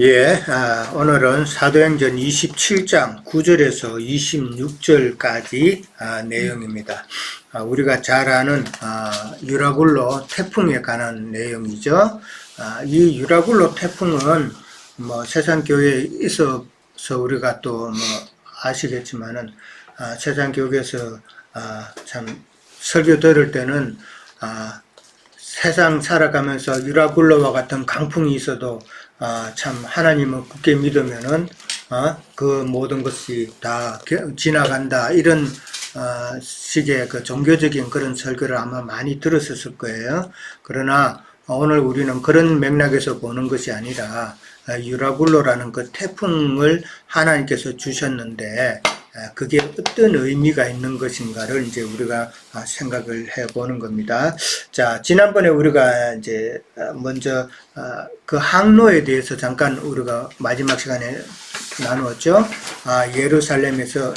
예, 오늘은 사도행전 27장 9절에서 26절까지 내용입니다. 우리가 잘 아는 유라굴로 태풍에 관한 내용이죠. 이 유라굴로 태풍은 뭐 세상 교회에 있어서 우리가 또 뭐 아시겠지만은 세상 교회에서 참 설교 들을 때는 세상 살아가면서 유라굴로와 같은 강풍이 있어도 참 하나님을 굳게 믿으면은 그 모든 것이 다 지나간다, 이런 식의 그 종교적인 그런 설교를 아마 많이 들었을 거예요. 그러나 오늘 우리는 그런 맥락에서 보는 것이 아니라 유라굴로라는 그 태풍을 하나님께서 주셨는데 그게 어떤 의미가 있는 것인가를 이제 우리가 생각을 해보는 겁니다. 자, 지난번에 우리가 이제 먼저 그 항로에 대해서 잠깐 우리가 마지막 시간에 나누었죠. 예루살렘에서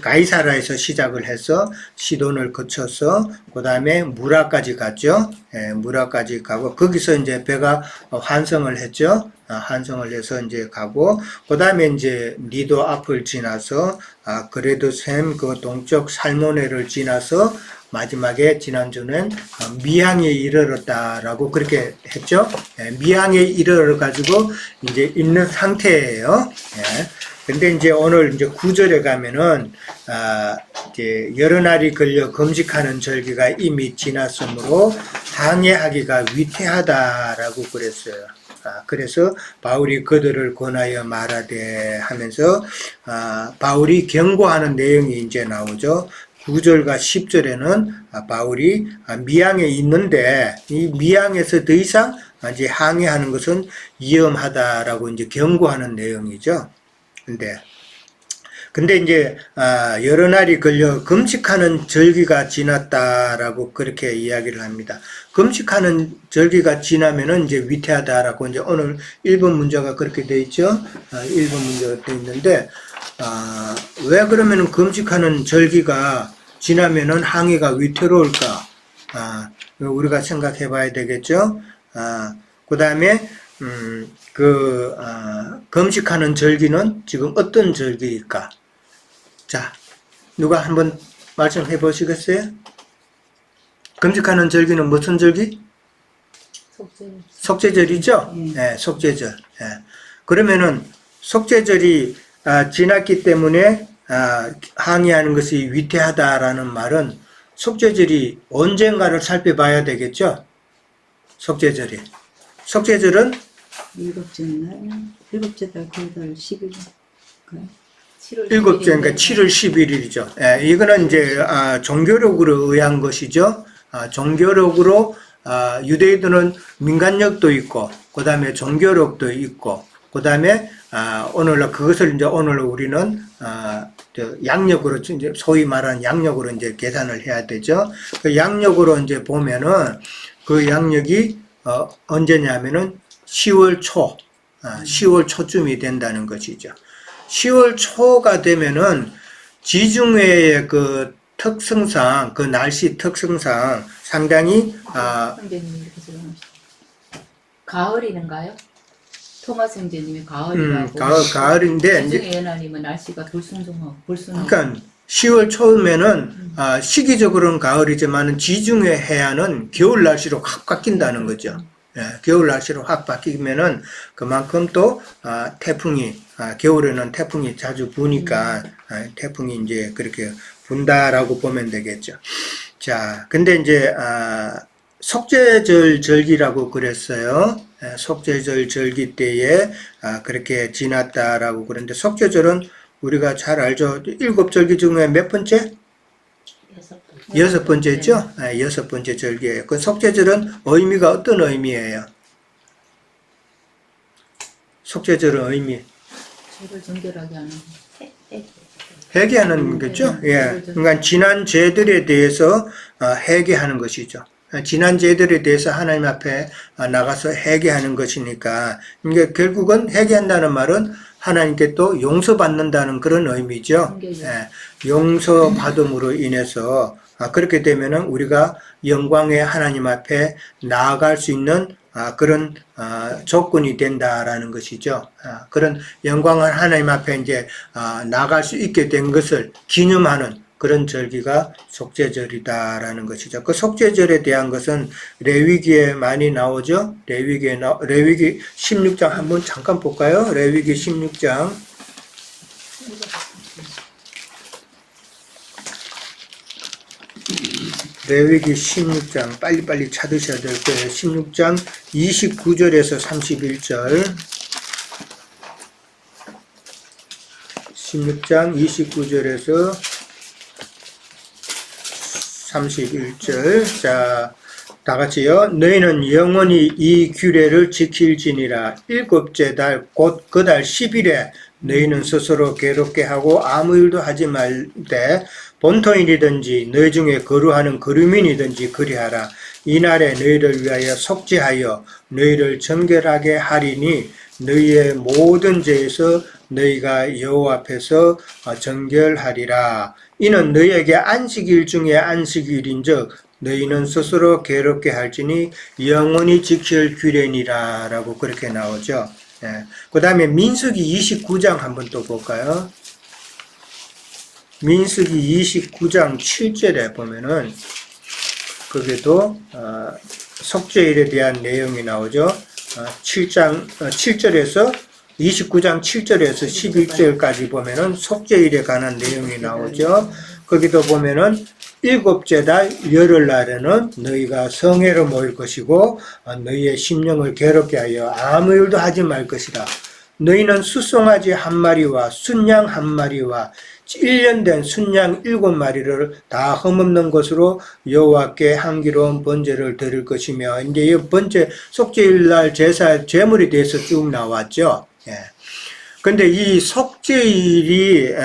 가이사라에서 시작을 해서 시돈을 거쳐서 그 다음에 무라까지 갔죠. 무라까지 가고 거기서 이제 배가 환성을 했죠. 환성을 해서 이제 가고 그 다음에 이제 니도 앞을 지나서 그레도 샘 그 동쪽 살모네를 지나서 마지막에 지난주는 미항에 이르렀다라고 그렇게 했죠. 미항에 이르러 가지고 이제 있는 상태예요. 근데 이제 오늘 이제 9절에 가면은 이제 여러 날이 걸려 금식하는 절기가 이미 지났으므로 항해하기가 위태하다라고 그랬어요. 그래서 바울이 그들을 권하여 말하되 하면서 바울이 경고하는 내용이 이제 나오죠. 9절과 10절에는 바울이 미항에 있는데 이 미항에서 더 이상 이제 항해하는 것은 위험하다라고 이제 경고하는 내용이죠. 근데 이제 여러 날이 걸려 금식하는 절기가 지났다라고 그렇게 이야기를 합니다. 금식하는 절기가 지나면은 이제 위태하다라고 이제 오늘 1번 문제가 그렇게 돼 있죠. 1번 문제가 돼 있는데 왜 그러면은 금식하는 절기가 지나면은 항해가 위태로울까? 우리가 생각해 봐야 되겠죠. 그 다음에 금식하는 절기는 지금 어떤 절기일까? 자, 누가 한번 말씀해 보시겠어요? 금식하는 절기는 무슨 절기? 속죄절이죠? 네, 속죄절. 그러면은 속죄절이 지났기 때문에 항의하는 것이 위태하다라는 말은 속죄절이 언젠가를 살펴봐야 되겠죠? 속죄절은 일곱째 달 그달 10일. 일곱째, 그러니까 7월 11일이죠. 이거는 이제 종교력으로 의한 것이죠. 종교력으로 유대인들은 민간력도 있고, 그 다음에 종교력도 있고, 그 다음에 오늘날 그것을 이제 오늘 우리는 양력으로 이제 소위 말하는 양력으로 이제 계산을 해야 되죠. 그 양력으로 이제 보면은 그 양력이 언제냐면은 10월 초, 10월 초쯤이 된다는 것이죠. 10월 초가 되면은 지중해의 그 특성상, 그 날씨 특성상 상당히 가을이는가요? 토마스 형제님이 가을이라고. 가을인데 지중해 연하님은 날씨가 불순종하고 그러니까 10월 초면은 시기적으로는 가을이지만 지중해 해안은 겨울 날씨로 확 바뀐다는 거죠. 겨울 날씨로 확 바뀌면은 그만큼 또 태풍이 겨울에는 태풍이 자주 부니까 태풍이 이제 그렇게 분다라고 보면 되겠죠. 자, 근데 이제 속죄절 절기라고 그랬어요. 속죄절 절기 때에 그렇게 지났다라고 그랬는데 속죄절은 우리가 잘 알죠. 7절기 중에 몇 번째? 여섯 번째죠? 여섯 번째 절기예요. 그 속죄절은 의미가 어떤 의미예요? 속죄절은 의미. 죄를 정결하게 하는 회개하는 거죠? 예. 그러니까 지난 죄들에 대해서 회개하는 것이죠. 지난 죄들에 대해서 하나님 앞에 나가서 회개하는 것이니까, 그러니까 결국은 회개한다는 말은 하나님께 또 용서받는다는 그런 의미죠. 용서받음으로 인해서 그렇게 되면은 우리가 영광의 하나님 앞에 나아갈 수 있는 그런 조건이 된다라는 것이죠. 그런 영광을 하나님 앞에 이제 나갈 수 있게 된 것을 기념하는 그런 절기가 속죄절이다라는 것이죠. 그 속죄절에 대한 것은 레위기에 많이 나오죠. 레위기 16장 한번 잠깐 볼까요? 레위기 16장. 레위기 16장 빨리빨리 찾으셔야 될 거예요. 16장 29절에서 31절. 16장 29절에서 31절. 자, 다 같이요. 너희는 영원히 이 규례를 지킬지니라. 일곱째 달 곧 그 달 10일에 너희는 스스로 괴롭게 하고 아무 일도 하지 말되 본토인이든지 너희 중에 거류하는 거류민이든지 그리하라. 이날에 너희를 위하여 속죄하여 너희를 정결하게 하리니 너희의 모든 죄에서 너희가 여호와 앞에서 정결하리라. 이는 너희에게 안식일 중에 안식일인즉 너희는 스스로 괴롭게 할지니 영원히 지킬 규례니라 라고 그렇게 나오죠. 그 다음에 민수기 29장 한번 또 볼까요? 민수기 29장 7절에 보면은 거기도 속죄일에 대한 내용이 나오죠. 7절에서 29장 7절에서 11절까지 보면은 속죄일에 관한 내용이 나오죠. 거기도 보면은 일곱째 달 열흘날에는 너희가 성회로 모일 것이고 너희의 심령을 괴롭게 하여 아무 일도 하지 말 것이라. 너희는 수송아지 한 마리와 순양 한 마리와 1년 된 순양 7마리를 다 흠없는 것으로 여호와께 향기로운 번제를 드릴 것이며, 이제 이 번제 속죄일날 제사 제물에 대해서 쭉 나왔죠. 근데 이 속죄일이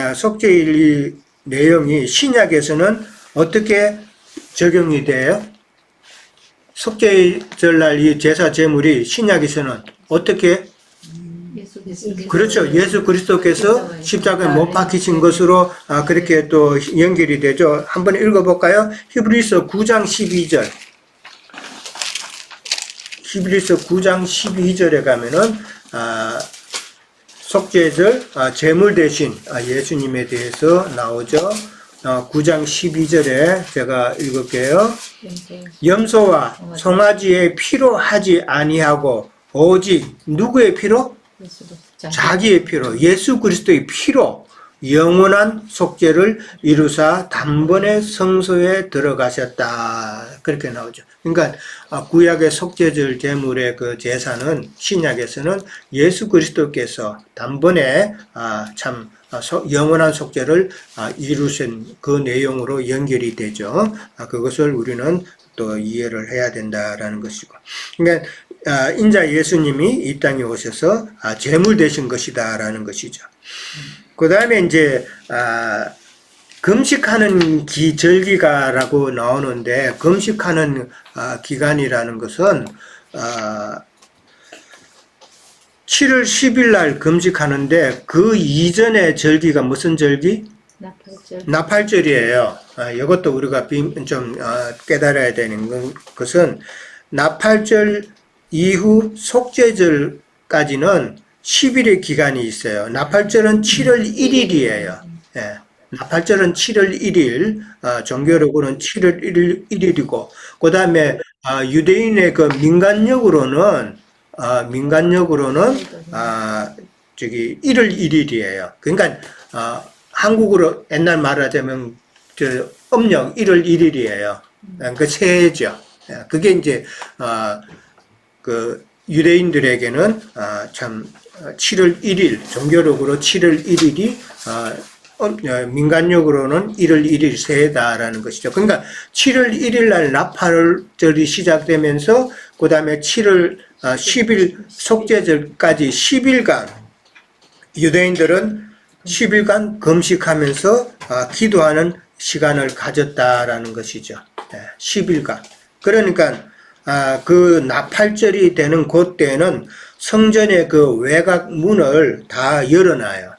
내용이 신약에서는 어떻게 적용이 돼요? 속죄절날 이 제사 제물이 신약에서는 어떻게? 그렇죠. 예수 그리스도께서 십자가에 못 박히신 것으로 그렇게 또 연결이 되죠. 한번 읽어볼까요? 히브리서 9장 12절. 히브리서 9장 12절에 가면은 속죄절 제물 대신 예수님에 대해서 나오죠. 9장 12절에 제가 읽을게요. 염소와 송아지의 피로 하지 아니하고 오직 누구의 피로? 자기의 피로, 예수 그리스도의 피로 영원한 속죄를 이루사 단번에 성소에 들어가셨다. 그렇게 나오죠. 그러니까 구약의 속죄절 제물의 그 제사는 신약에서는 예수 그리스도께서 단번에 참 영원한 속죄를 이루신 그 내용으로 연결이 되죠. 그것을 우리는 또 이해를 해야 된다라는 것이고. 그러니까 인자 예수님이 이 땅에 오셔서 제물 되신 것이다라는 것이죠. 그 다음에 이제 금식하는 절기가라고 나오는데, 금식하는 기간이라는 것은 7월 10일 날 금식하는데 그 이전의 절기가 무슨 절기? 나팔절이에요. 이것도 우리가 좀 깨달아야 되는 것은 나팔절 이후 속죄절까지는 10일의 기간이 있어요. 나팔절은 7월 1일이에요. 나팔절은 7월 1일, 종교력으로는 7월 1일이고, 그 다음에 유대인의 그 민간력으로는 1월 1일이에요. 그러니까 한국으로 옛날 말하자면 음력 1월 1일이에요. 그 새해죠. 그게 이제 그 유대인들에게는 참 7월 1일, 종교력으로 7월 1일이 민간력으로는 1월 1일 새해다라는 것이죠. 그러니까 7월 1일 날 나팔절이 시작되면서 그 다음에 7월 10일 속죄절까지 10일간 유대인들은 10일간 금식하면서 기도하는 시간을 가졌다라는 것이죠. 10일간. 그러니까 그 나팔절이 되는 그때는 성전의 그 외곽 문을 다 열어놔요.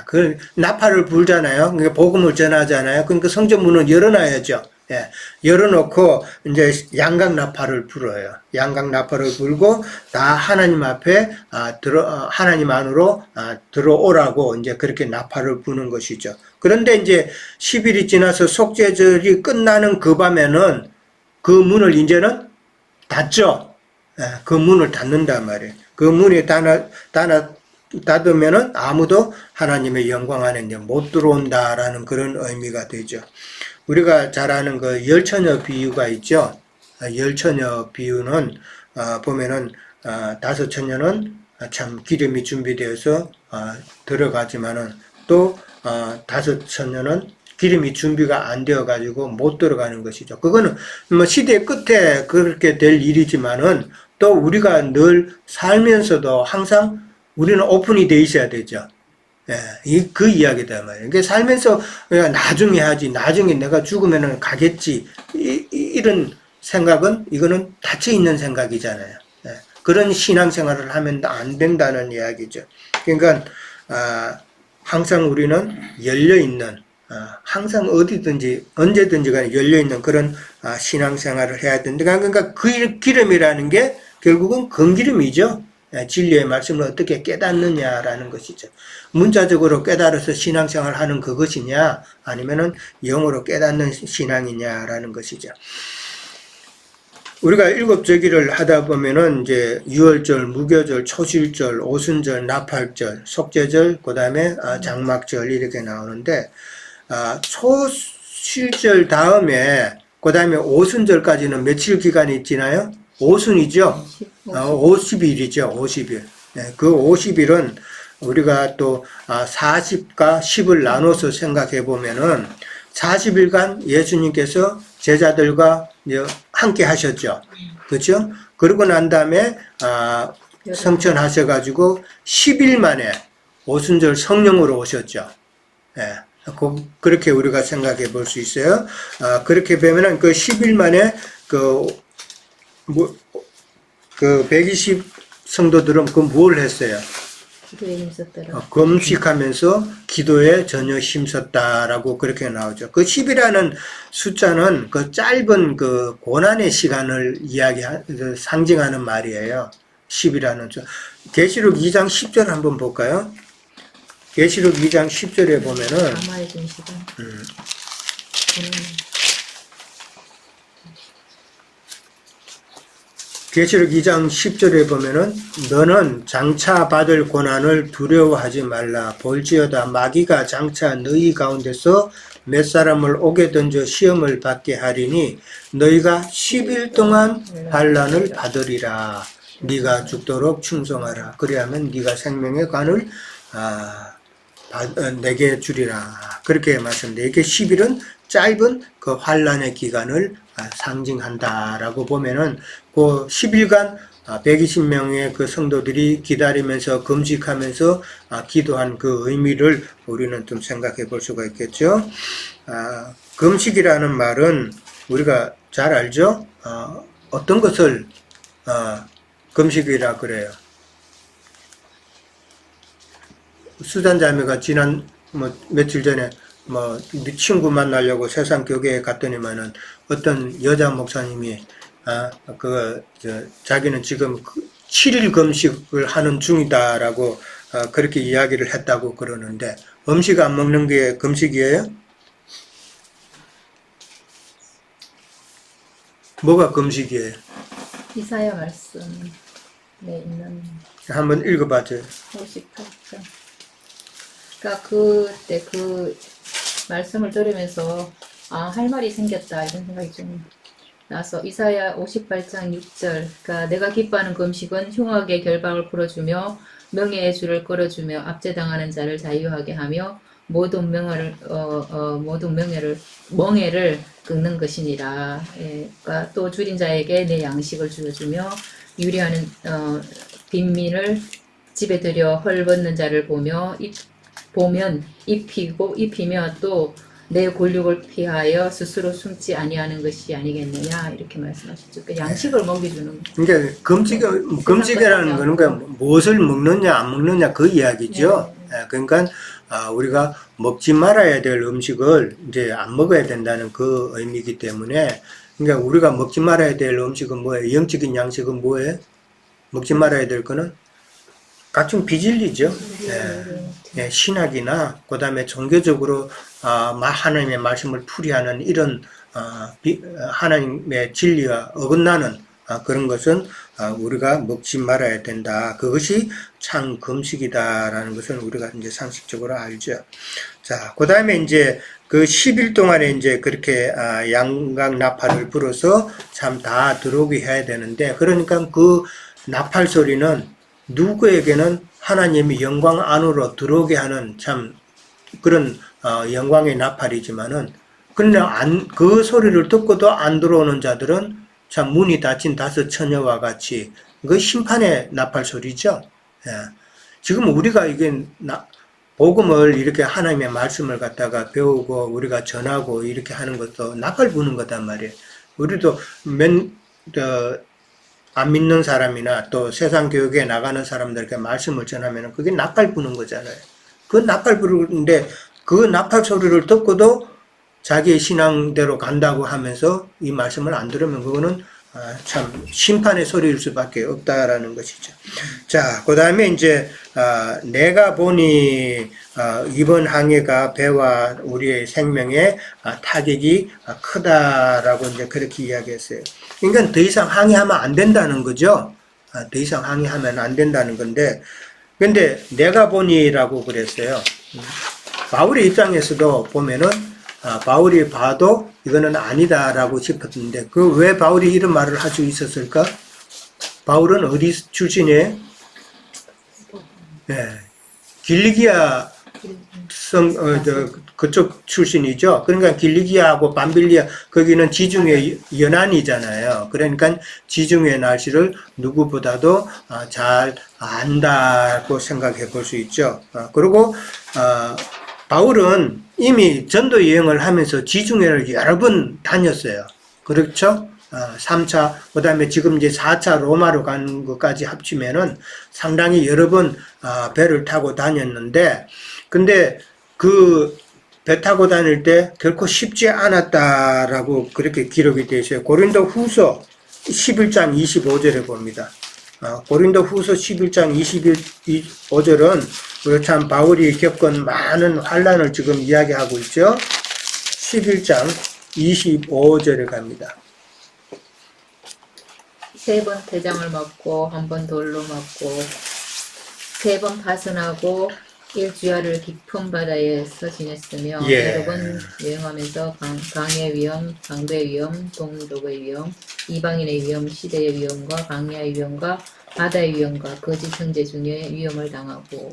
그 나팔을 불잖아요. 그러니까 복음을 전하잖아요. 그러니까 성전 문을 열어놔야죠. 예, 열어놓고 이제 양각나팔을 불어요. 양각나팔을 불고 다 하나님 앞에 하나님 안으로 들어오라고 이제 그렇게 나팔을 부는 것이죠. 그런데 이제 10일이 지나서 속죄절이 끝나는 그 밤에는 그 문을 이제는 닫죠. 예, 그 문을 닫는단 말이에요. 그 문이 닫으면은 아무도 하나님의 영광 안에 이제 못 들어온다라는 그런 의미가 되죠. 우리가 잘 아는 그 열처녀 비유가 있죠. 열처녀 비유는 보면은 5처녀는 참 기름이 준비되어서 들어가지만은 또 5처녀는 기름이 준비가 안 되어 가지고 못 들어가는 것이죠. 그거는 뭐 시대 끝에 그렇게 될 일이지만은 또 우리가 늘 살면서도 항상 우리는 오픈이 돼 있어야 되죠. 예, 그 이야기다 말이에요. 그러니까 살면서 나중에 하지, 나중에 내가 죽으면은 가겠지, 이런 생각은 이거는 닫혀 있는 생각이잖아요. 예, 그런 신앙생활을 하면 안 된다는 이야기죠. 그러니까 항상 우리는 열려 있는, 항상 어디든지 언제든지 간에 열려 있는 그런 신앙생활을 해야 된다. 그러니까 그 기름이라는 게 결국은 건기름이죠. 진리의 말씀을 어떻게 깨닫느냐라는 것이죠. 문자적으로 깨달아서 신앙생활을 하는 그것이냐, 아니면은 영으로 깨닫는 신앙이냐라는 것이죠. 우리가 7절기를 하다 보면은 이제 유월절, 무교절, 초실절, 오순절, 나팔절, 속죄절, 그 다음에 장막절 이렇게 나오는데, 초실절 다음에 그 다음에 오순절까지는 며칠 기간이 있지나요? 오순이죠. 50일이죠. 50일. 네, 그 50일은 우리가 또 40과 10을 나눠서 생각해 보면은 40일간 예수님께서 제자들과 함께 하셨죠. 그렇죠? 그러고 난 다음에 성천하셔가지고 10일 만에 오순절 성령으로 오셨죠. 예, 그렇게 우리가 생각해 볼 수 있어요. 그렇게 보면은 그 10일 만에 그 120 성도들은 뭘 했어요? 기도에 힘썼더라. 금식하면서 기도에 전혀 힘썼다라고 그렇게 나오죠. 그 10이라는 숫자는 그 짧은 그 고난의 시간을 상징하는 말이에요. 10이라는 숫자. 계시록 2장 10절 한번 볼까요? 계시록 2장 10절에 보면은 감화해준 시간. 계시록 2장 10절에 보면은 너는 장차 받을 고난을 두려워하지 말라. 볼지어다 마귀가 장차 너희 가운데서 몇 사람을 옥에 던져 시험을 받게 하리니 너희가 10일 동안 환난을 받으리라. 네가 죽도록 충성하라. 그리하면 네가 생명의 관을 내게 주리라. 그렇게 말씀드려요. 이게 10일은 짧은 그 환난의 기간을 상징한다라고 보면은 그 10일간 120명의 그 성도들이 기다리면서 금식하면서 기도한 그 의미를 우리는 좀 생각해 볼 수가 있겠죠. 금식이라는 말은 우리가 잘 알죠. 어떤 것을 금식이라 그래요. 수잔자매가 지난 며칠 전에 네 친구 만나려고 세상 교회에 갔더니만은 어떤 여자 목사님이 자기는 지금 7일 금식을 하는 중이다라고 그렇게 이야기를 했다고 그러는데, 음식 안 먹는 게 금식이에요? 뭐가 금식이에요? 이사야 말씀에 있는 한번 읽어봐줘요. 58장. 그러니까 그때 그 말씀을 들으면서 할 말이 생겼다 이런 생각이 좀 나서, 이사야 58장 6절. 그러니까 내가 기뻐하는 금식은 흉악의 결박을 풀어주며 명예의 줄을 끌어주며 압제당하는 자를 자유하게 하며 모든 멍에를 꺾는 것이니라. 그러니까 또 줄인 자에게 내 양식을 주어주며 유리하는 빈민을 집에 들여 헐벗는 자를 보면 입히며 또 내 골육을 피하여 스스로 숨지 아니하는 것이 아니겠느냐 이렇게 말씀하셨죠. 그러니까 양식을 먹여주는. 그러니까 금식이라는 거는 그러니까 무엇을 먹느냐 안 먹느냐 그 이야기죠. 그러니까 우리가 먹지 말아야 될 음식을 이제 안 먹어야 된다는 그 의미이기 때문에, 그러니까 우리가 먹지 말아야 될 음식은 뭐예요? 영적인 양식은 뭐예요? 먹지 말아야 될 거는 각종 비진리죠. 예, 신학이나 그다음에 종교적으로 하나님의 말씀을 풀이하는 이런 하나님의 진리와 어긋나는 그런 것은 우리가 먹지 말아야 된다. 그것이 참 금식이다라는 것은 우리가 이제 상식적으로 알죠. 자, 그다음에 이제 그 10일 동안에 이제 그렇게 양각 나팔을 불어서 참 다 들어오게 해야 되는데, 그러니까 그 나팔 소리는 누구에게는 하나님의 영광 안으로 들어오게 하는 참 그런 영광의 나팔이지만은, 그런데 그 소리를 듣고도 안 들어오는 자들은 참 문이 닫힌 5 처녀와 같이 그 심판의 나팔 소리죠. 예. 지금 우리가 이게 복음을 이렇게 하나님의 말씀을 갖다가 배우고 우리가 전하고 이렇게 하는 것도 나팔 부는 거단 말이에요. 우리도 안 믿는 사람이나 또 세상 교육에 나가는 사람들에게 말씀을 전하면 그게 나팔 부는 거잖아요. 그 나팔 부르는데 그 나팔 소리를 듣고도 자기의 신앙대로 간다고 하면서 이 말씀을 안 들으면 그거는 참 심판의 소리일 수밖에 없다라는 것이죠. 자, 그 다음에 이제 내가 보니 이번 항해가 배와 우리의 생명에 타격이 크다라고 이제 그렇게 이야기했어요. 그러니까 더 이상 항해하면 안 된다는 거죠. 더 이상 항해하면 안 된다는 건데, 근데 내가 보니라고 그랬어요. 바울의 입장에서도 보면은 바울이 봐도 이거는 아니다라고 싶었는데, 그 왜 바울이 이런 말을 할 수 있었을까? 바울은 어디 출신이에요? 네. 길리기아 그쪽 출신이죠. 그러니까 길리기아하고 밤빌리아, 거기는 지중해 연안이잖아요. 그러니까 지중해 날씨를 누구보다도 잘 안다고 생각해 볼 수 있죠. 그리고 바울은 이미 전도 여행을 하면서 지중해를 여러 번 다녔어요. 그렇죠? 3차, 그 다음에 지금 이제 4차 로마로 간 것까지 합치면은 상당히 여러 번 배를 타고 다녔는데, 근데 그 배 타고 다닐 때 결코 쉽지 않았다라고 그렇게 기록이 되어 있어요. 고린도 후서 11장 25절에 봅니다. 고린도 후서 11장 25절은 참 바울이 겪은 많은 환난을 지금 이야기하고 있죠. 11장 25절에 갑니다. 3번 태장을 맞고 1번 돌로 맞고 3번 파선하고 일주야를 깊은 바다에서 지냈으며 여러 번 여행하면서 강의 위험, 강도의 위험, 동독의 위험, 이방인의 위험, 시대의 위험과 강야의 위험과 바다의 위험과 거짓 형제 중에 위험을 당하고.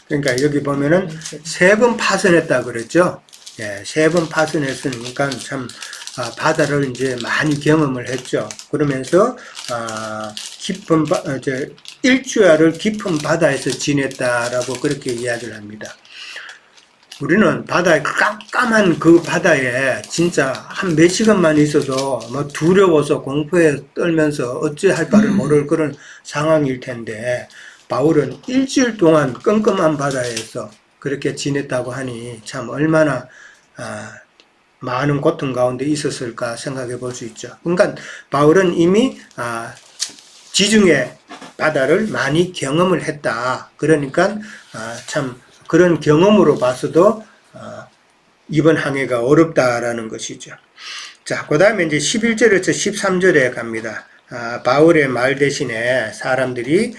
그러니까 여기 보면은 3번 파선했다 그랬죠. 3번 파선했으니까 참 바다를 이제 많이 경험을 했죠. 그러면서 깊은 일주야를 깊은 바다에서 지냈다라고 그렇게 이야기를 합니다. 우리는 바다에 깜깜한 그 바다에 진짜 한 몇 시간만 있어도 뭐 두려워서 공포에 떨면서 어찌할 바를 모를 그런 상황일 텐데, 바울은 일주일 동안 끔끔한 바다에서 그렇게 지냈다고 하니 참 얼마나 많은 고통 가운데 있었을까 생각해 볼 수 있죠. 그러니까 바울은 이미 지중해 바다를 많이 경험을 했다. 그러니까 참 그런 경험으로 봐서도 이번 항해가 어렵다라는 것이죠. 자, 그 다음에 이제 11절에서 13절에 갑니다. 바울의 말 대신에 사람들이,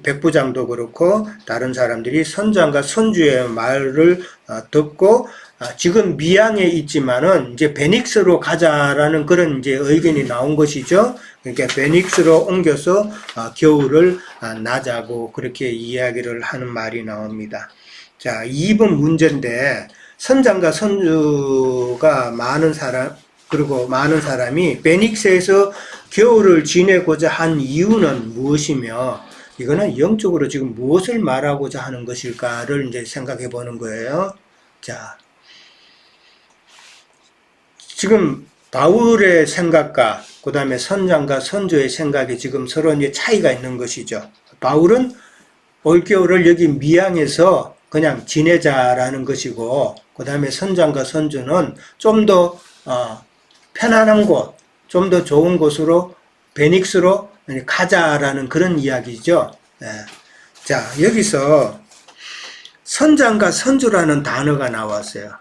백부장도 그렇고 다른 사람들이 선장과 선주의 말을 듣고 지금 미양에 있지만은 이제 베닉스로 가자라는 그런 이제 의견이 나온 것이죠. 그러니까 베닉스로 옮겨서 겨울을 나자고 그렇게 이야기를 하는 말이 나옵니다. 자, 2번 문제인데, 선장과 선주가 그리고 많은 사람이 베닉스에서 겨울을 지내고자 한 이유는 무엇이며, 이거는 영적으로 지금 무엇을 말하고자 하는 것일까를 이제 생각해 보는 거예요. 자, 지금 바울의 생각과 그 다음에 선장과 선조의 생각이 지금 서로 이제 차이가 있는 것이죠. 바울은 올겨울을 여기 미양에서 그냥 지내자라는 것이고, 그 다음에 선장과 선주는 좀 더 편안한 곳, 좀 더 좋은 곳으로 베닉스로 가자라는 그런 이야기죠. 예. 자, 여기서 선장과 선주라는 단어가 나왔어요.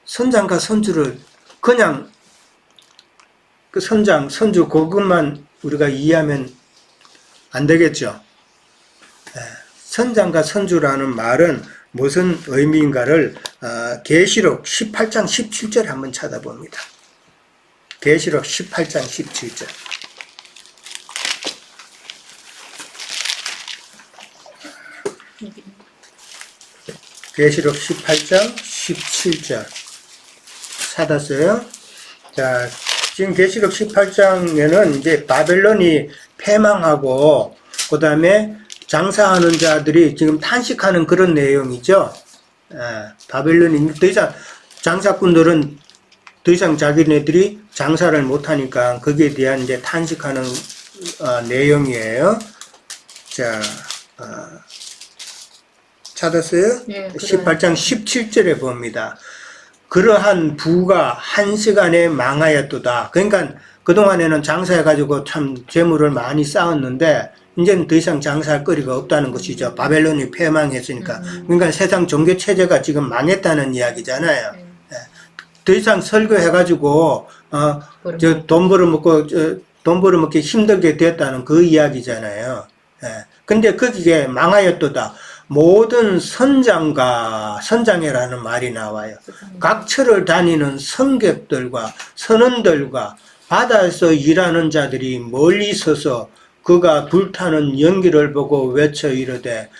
선장과 선주를 그냥 그 선장, 선주 그것만 우리가 이해하면 안 되겠죠. 예. 선장과 선주라는 말은 무슨 의미인가를 계시록 18장 17절 한번 찾아봅니다. 계시록 18장 17절. 계시록 18장 17절 찾았어요? 자, 지금 계시록 18장에는 이제 바벨론이 패망하고 그 다음에 장사하는 자들이 지금 탄식하는 그런 내용이죠. 바벨론이 더 이상 장사꾼들은 더 이상 자기네들이 장사를 못하니까 거기에 대한 이제 탄식하는 내용이에요. 자, 찾았어요? 네, 18장 17절에 봅니다. 그러한 부가 한 시간에 망하였도다. 그러니까 그동안에는 장사해가지고 참 재물을 많이 쌓았는데 이제는 더 이상 장사할 거리가 없다는 것이죠. 바벨론이 패망했으니까. 그러니까 세상 종교 체제가 지금 망했다는 이야기잖아요. 더 이상 설교해가지고 돈 벌어먹기 힘들게 됐다는 그 이야기잖아요. 근데 거기에 망하였도다. 모든 선장이라는 말이 나와요. 각처를 다니는 선객들과 선원들과 바다에서 일하는 자들이 멀리 서서 그가 불타는 연기를 보고 외쳐 이르되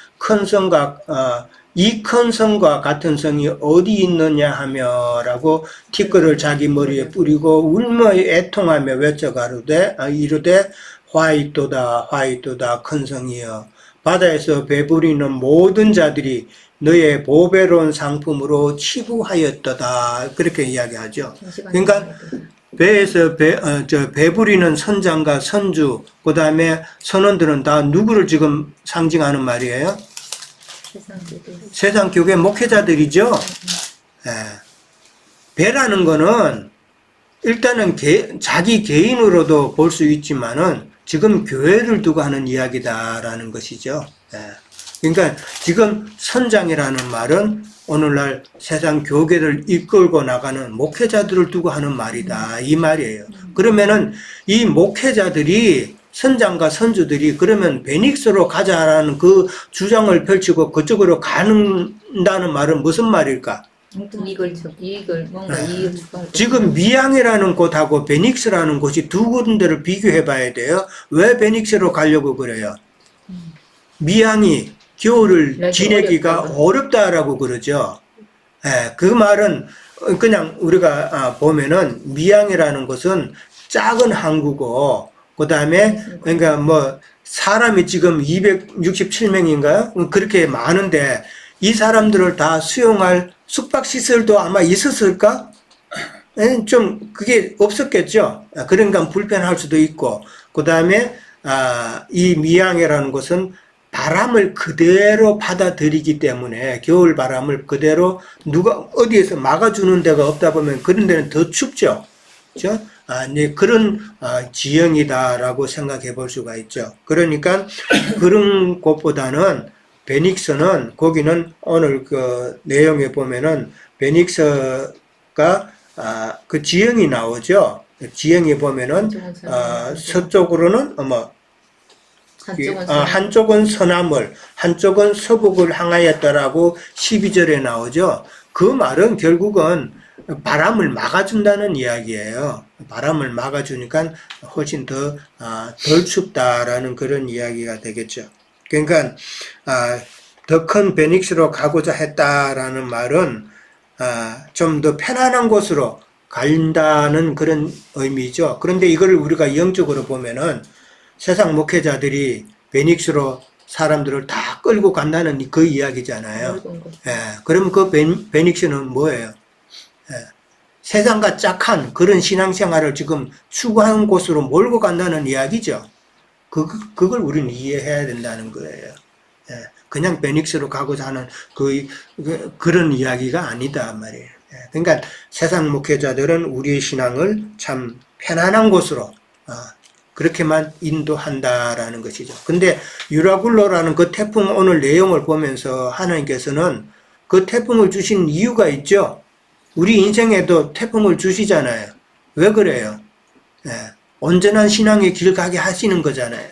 이 큰 성과 같은 성이 어디 있느냐 하며 라고 티끌을 자기 머리에 뿌리고 울며 애통하며 외쳐 이르되 화이또다 큰 성이여 바다에서 배부리는 모든 자들이 너의 보배로운 상품으로 치부하였도다. 그렇게 이야기하죠. 그러니까 배에서 배부리는 선장과 선주, 그 다음에 선원들은 다 누구를 지금 상징하는 말이에요? 세상 교회 목회자들이죠. 배라는 거는 일단은 자기 개인으로도 볼 수 있지만은 지금 교회를 두고 하는 이야기다라는 것이죠. 그러니까 지금 선장이라는 말은 오늘날 세상 교계를 이끌고 나가는 목회자들을 두고 하는 말이다. 이 말이에요. 그러면은 이 목회자들이 선장과 선주들이 그러면 베닉스로 가자라는 그 주장을 펼치고 그쪽으로 간다는 말은 무슨 말일까? 지금 미양이라는 곳하고 베닉스라는 곳이 두 군데를 비교해 봐야 돼요. 왜 베닉스로 가려고 그래요? 미양이 겨울을 지내기가 어렵다라고 그러죠. 그 말은 그냥 우리가 보면은 미양이라는 곳은 작은 항구고 그 다음에 그러니까 뭐 사람이 지금 267명인가요? 그렇게 많은데 이 사람들을 다 수용할 숙박시설도 아마 있었을까? 좀 그게 없었겠죠. 그러니까 불편할 수도 있고 그 다음에 이 미양이라는 곳은 바람을 그대로 받아들이기 때문에 겨울 바람을 그대로 누가 어디에서 막아주는 데가 없다 보면 그런 데는 더 춥죠. 그렇죠? 그런 지형이다라고 생각해 볼 수가 있죠. 그러니까 그런 곳보다는 베닉스는 거기는 오늘 그 내용에 보면은 베닉스가 그 지형이 나오죠. 지형에 보면은 서쪽으로는 한쪽은 서남을 한쪽은 서북을 향하였다라고 12절에 나오죠. 그 말은 결국은 바람을 막아준다는 이야기예요. 바람을 막아주니까 훨씬 덜 춥다라는 그런 이야기가 되겠죠. 그러니까 더 큰 베닉스로 가고자 했다라는 말은 좀 더 편안한 곳으로 간다는 그런 의미죠. 그런데 이걸 우리가 영적으로 보면은 세상 목회자들이 베닉스로 사람들을 다 끌고 간다는 그 이야기잖아요. 그럼 그 베닉스는 뭐예요? 세상과 짝한 그런 신앙생활을 지금 추구하는 곳으로 몰고 간다는 이야기죠. 그걸 우리는 이해해야 된다는 거예요. 그냥 베닉스로 가고자 하는 그런 이야기가 아니다 말이에요. 그러니까 세상 목회자들은 우리의 신앙을 참 편안한 곳으로 그렇게만 인도한다라는 것이죠. 근데 유라굴로라는 그 태풍 오늘 내용을 보면서 하나님께서는 그 태풍을 주신 이유가 있죠. 우리 인생에도 태풍을 주시잖아요. 왜 그래요? 온전한 신앙의 길 가게 하시는 거잖아요.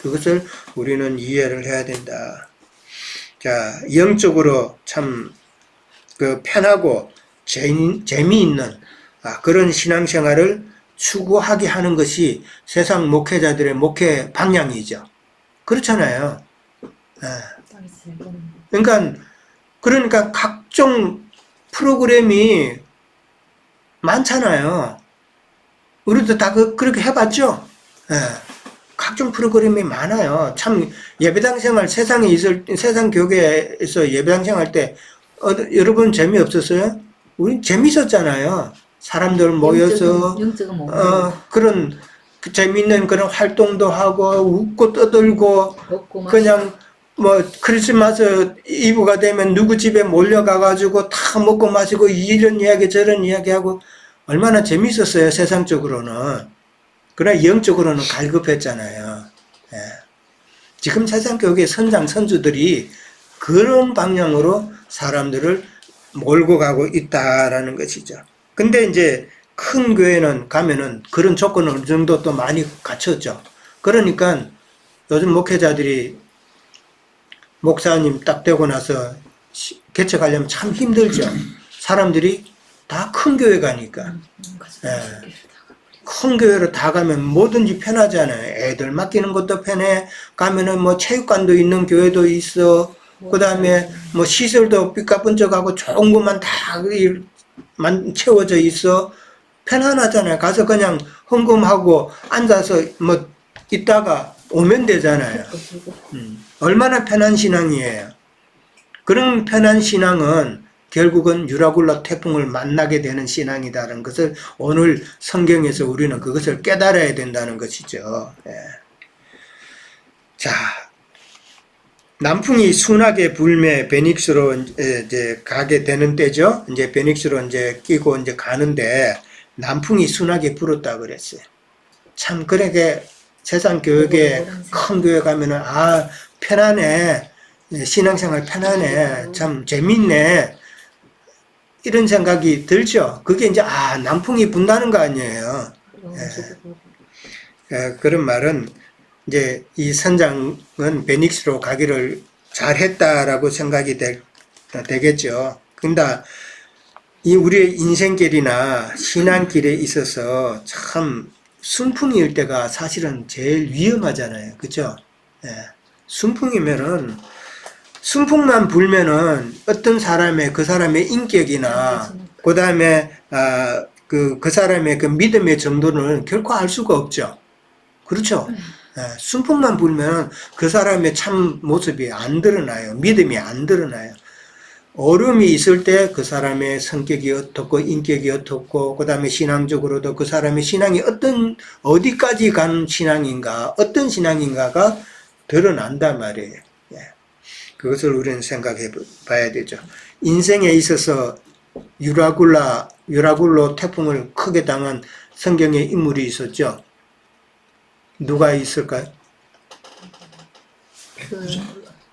그것을 우리는 이해를 해야 된다. 자, 영적으로 참 편하고 재미있는 그런 신앙생활을 추구하게 하는 것이 세상 목회자들의 목회 방향이죠. 그렇잖아요. 그러니까 각종 프로그램이 많잖아요. 우리도 다 그렇게 해봤죠? 각종 프로그램이 많아요. 참 예배당 생활 세상 교회에서 예배당 생활 때 여러분 재미없었어요? 우리 재밌었잖아요. 사람들 모여서 그런 재밌는 그런 활동도 하고 웃고 떠들고 그냥 뭐 크리스마스 이브가 되면 누구 집에 몰려가가지고 다 먹고 마시고 이런 이야기 저런 이야기하고 얼마나 재밌었어요. 세상적으로는. 그러나 영적으로는 갈급했잖아요. 지금 세상 교회 선장 선주들이 그런 방향으로 사람들을 몰고 가고 있다라는 것이죠. 근데 이제 큰 교회는 가면은 그런 조건을 어느 정도 또 많이 갖췄죠. 그러니까 요즘 목회자들이 목사님 딱 되고 나서 개척하려면 참 힘들죠. 사람들이 다 큰 교회 가니까. 큰 교회로 다 가면 뭐든지 편하잖아요. 애들 맡기는 것도 편해. 가면은 뭐 체육관도 있는 교회도 있어. 그 다음에 뭐 시설도 삐까뻔쩍하고 좋은 것만 다 채워져 있어. 편안하잖아요. 가서 그냥 헌금하고 앉아서 뭐 있다가 오면 되잖아요. 얼마나 편한 신앙이에요. 그런 편한 신앙은 결국은 유라굴라 태풍을 만나게 되는 신앙이다라는 것을 오늘 성경에서 우리는 그것을 깨달아야 된다는 것이죠. 자, 남풍이 순하게 불매 베닉스로 이제 가게 되는 때죠. 이제 베닉스로 이제 끼고 이제 가는데 남풍이 순하게 불었다 그랬어요. 참 그렇게 세상 교육에 큰 교회 가면은 편하네. 신앙생활 편하네. 참 재밌네. 이런 생각이 들죠. 그게 이제 남풍이 분다는 거 아니에요. 그런 말은 이제 이 선장은 베닉스로 가기를 잘했다라고 생각이 되겠죠. 근데 이 우리의 인생길이나 신앙길에 있어서 참 순풍일 때가 사실은 제일 위험하잖아요. 그죠? 순풍이면은 순풍만 불면은 어떤 사람의 그 사람의 인격이나 그 다음에 그 사람의 그 믿음의 정도는 결코 알 수가 없죠. 그렇죠? 순풍만 불면 그 사람의 참 모습이 안 드러나요. 믿음이 안 드러나요. 어려움이 있을 때 그 사람의 성격이 어떻고 인격이 어떻고 그 다음에 신앙적으로도 그 사람의 신앙이 어디까지 간 신앙인가 어떤 신앙인가가 드러난단 말이에요. 그것을 우리는 생각해 봐야 되죠. 인생에 있어서 유라굴로 태풍을 크게 당한 성경의 인물이 있었죠. 누가 있을까요?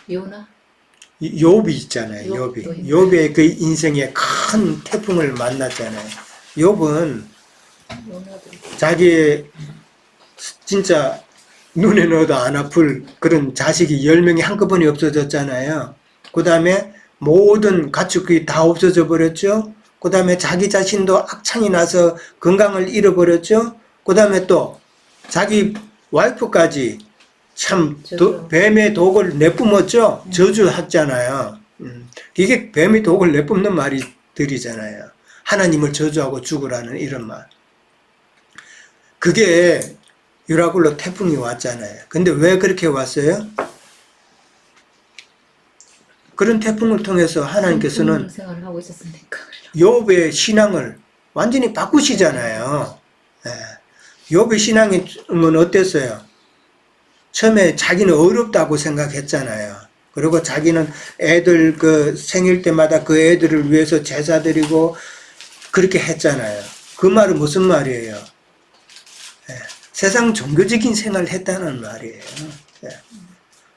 요나? 욥이 있잖아요. 욥의 그 인생에 큰 태풍을 만났잖아요. 욥은 자기의 진짜 눈에 넣어도 안 아플 그런 자식이 10명이 한꺼번에 없어졌잖아요. 그 다음에 모든 가축이 다 없어져 버렸죠. 그 다음에 자기 자신도 악창이 나서 건강을 잃어버렸죠. 그 다음에 또 자기 와이프까지 참 뱀의 독을 내뿜었죠. 저주했잖아요. 이게 뱀의 독을 내뿜는 말들이잖아요. 하나님을 저주하고 죽으라는 이런 말. 그게 유라굴로 태풍이 왔잖아요. 근데 왜 그렇게 왔어요? 그런 태풍을 통해서 하나님께서는 욥의 신앙을 완전히 바꾸시잖아요. 욥의 신앙은 어땠어요? 처음에 자기는 어렵다고 생각했잖아요. 그리고 자기는 애들 그 생일 때마다 그 애들을 위해서 제사 드리고 그렇게 했잖아요. 그 말은 무슨 말이에요? 예, 세상 종교적인 생활을 했다는 말이에요. 예.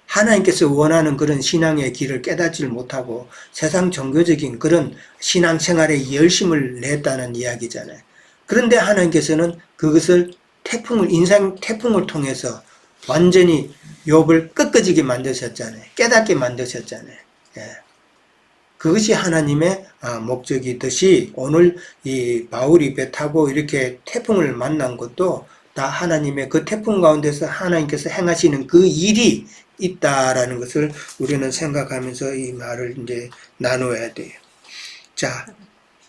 하나님께서 원하는 그런 신앙의 길을 깨닫지 못하고 세상 종교적인 그런 신앙생활에 열심을 냈다는 이야기잖아요. 그런데 하나님께서는 그것을 인생 태풍을 통해서 완전히 욥을 꺾어지게 만드셨잖아요. 깨닫게 만드셨잖아요. 예. 그것이 하나님의 목적이듯이 오늘 이 바울이 배 타고 이렇게 태풍을 만난 것도 다 하나님의 그 태풍 가운데서 하나님께서 행하시는 그 일이 있다라는 것을 우리는 생각하면서 이 말을 이제 나누어야 돼요. 자,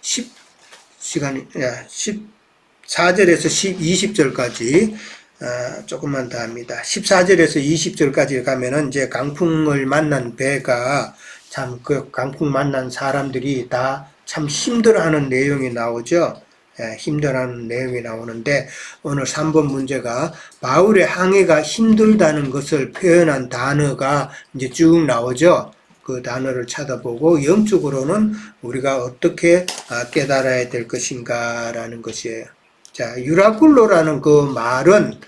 14절에서 20절까지 조금만 더 합니다. 14절에서 20절까지 가면은 이제 강풍을 만난 배가 참 그 강풍 만난 사람들이 다 참 힘들어하는 내용이 나오죠. 힘들어하는 내용이 나오는데 오늘 3번 문제가 바울의 항해가 힘들다는 것을 표현한 단어가 이제 쭉 나오죠. 그 단어를 찾아보고 영적으로는 우리가 어떻게 깨달아야 될 것인가라는 것이에요. 자, 유라굴로라는 그 말은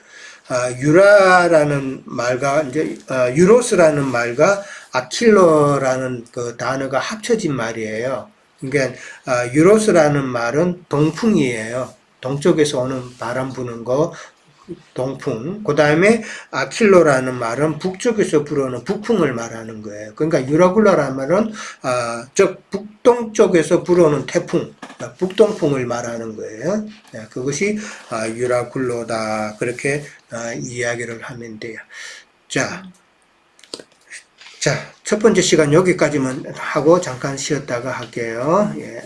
유라라는 말과 이제 유로스라는 말과 아킬로라는 그 단어가 합쳐진 말이에요. 그러니까 유로스라는 말은 동풍이에요. 동쪽에서 오는 바람 부는 거 동풍. 그 다음에 아킬로라는 말은 북쪽에서 불어오는 북풍을 말하는 거예요. 그러니까 유라굴라라는 말은 북동쪽에서 불어오는 태풍, 북동풍을 말하는 거예요. 그것이 유라굴로다. 그렇게 이야기를 하면 돼요. 자, 첫 번째 시간 여기까지만 하고 잠깐 쉬었다가 할게요. 예.